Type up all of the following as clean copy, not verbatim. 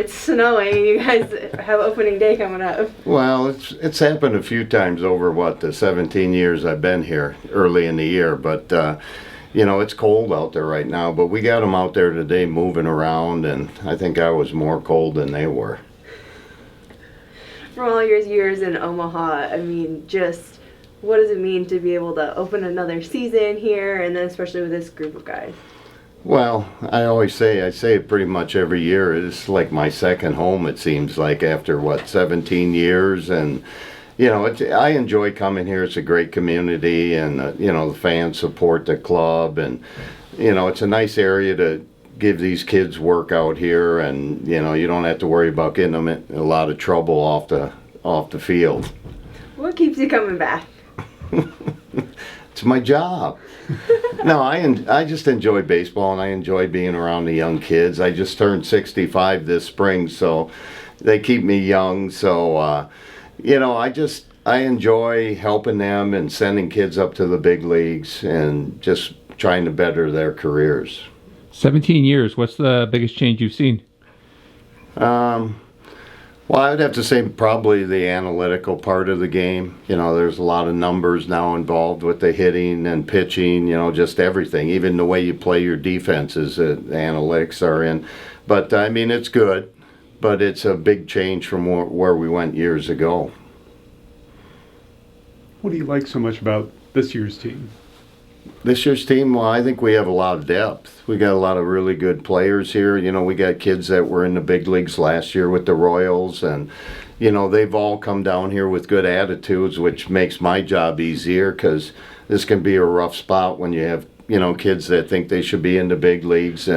It's snowing. You guys have opening day coming up. Well, it's happened a few times over the 17 years I've been here early in the year, but it's cold out there right now, but we got them out there today moving around, and I think I was more cold than they were. For all your years in Omaha, I mean, just what does it mean to be able to open another season here, and then especially with this group of guys? Well, I say it pretty much every year. It's like my second home, it seems like, after 17 years, and I enjoy coming here. It's a great community, and the fans support the club, and it's a nice area to give these kids work out here, and you don't have to worry about getting them in a lot of trouble off the field. What keeps you coming back? It's my job. No, I just enjoy baseball, and I enjoy being around the young kids. I just turned 65 this spring, so they keep me young. So I enjoy helping them and sending kids up to the big leagues and just trying to better their careers. 17 years. What's the biggest change you've seen? Well, I would have to say probably the analytical part of the game. There's a lot of numbers now involved with the hitting and pitching, just everything. Even the way you play your defenses, the analytics are in. But, I mean, it's good, but it's a big change from where we went years ago. What do you like so much about this year's team? This year's team, well, I think we have a lot of depth. We got a lot of really good players here. We got kids that were in the big leagues last year with the Royals, and they've all come down here with good attitudes, which makes my job easier, because this can be a rough spot when you have kids that think they should be in the big leagues.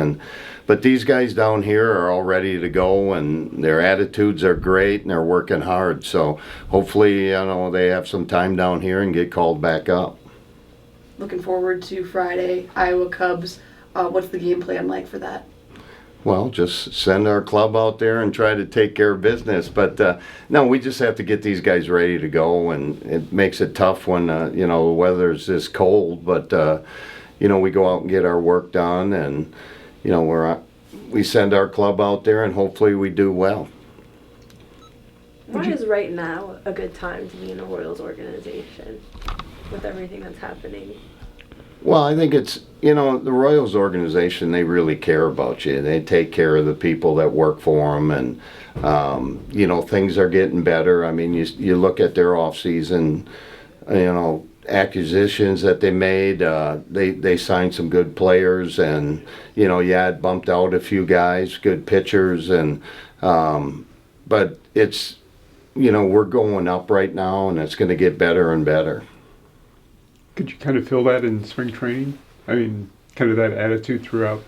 But these guys down here are all ready to go, and their attitudes are great, and they're working hard. So hopefully, they have some time down here and get called back up. Looking forward to Friday, Iowa Cubs. What's the game plan like for that? Well, just send our club out there and try to take care of business. But no, we just have to get these guys ready to go, and it makes it tough when the weather's this cold. But we go out and get our work done, and we send our club out there, and hopefully we do well. Why is right now a good time to be in a Royals organization with everything that's happening? Well, I think it's, the Royals organization, they really care about you. They take care of the people that work for them, and, things are getting better. I mean, you look at their off-season, acquisitions that they made. They signed some good players, and, it bumped out a few guys, good pitchers, and but it's, we're going up right now, and it's going to get better and better. Could you kind of feel that in spring training? I mean, kind of that attitude throughout?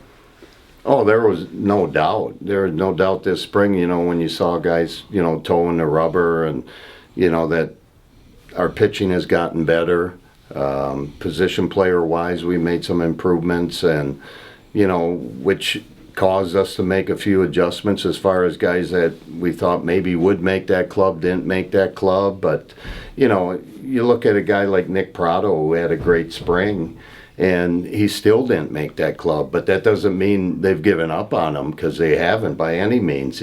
Oh, there was no doubt. There was no doubt this spring, when you saw guys, towing the rubber, and, that our pitching has gotten better. Position player-wise, we made some improvements, and, which caused us to make a few adjustments as far as guys that we thought maybe would make that club, didn't make that club. But, you look at a guy like Nick Prado, who had a great spring, and he still didn't make that club. But that doesn't mean they've given up on him, because they haven't by any means,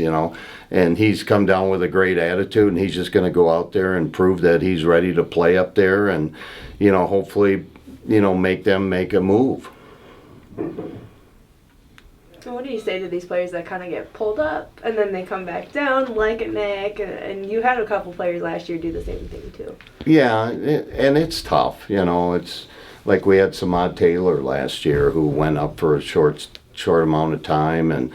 And he's come down with a great attitude, and he's just going to go out there and prove that he's ready to play up there, and, hopefully, make them make a move. So what do you say to these players that kind of get pulled up and then they come back down, like a Nick, and you had a couple players last year do the same thing too? Yeah, and it's tough. It's like we had Samad Taylor last year, who went up for a short amount of time and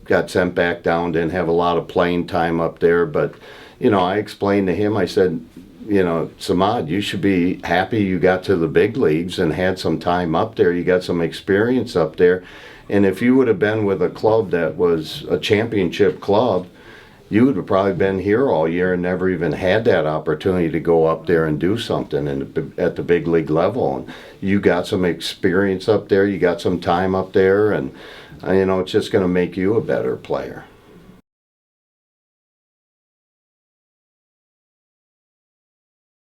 got sent back down, didn't have a lot of playing time up there. But, I explained to him, I said, Samad, you should be happy you got to the big leagues and had some time up there. You got some experience up there. And if you would have been with a club that was a championship club, you would have probably been here all year and never even had that opportunity to go up there and do something at the big league level. And you got some experience up there, you got some time up there, and it's just going to make you a better player.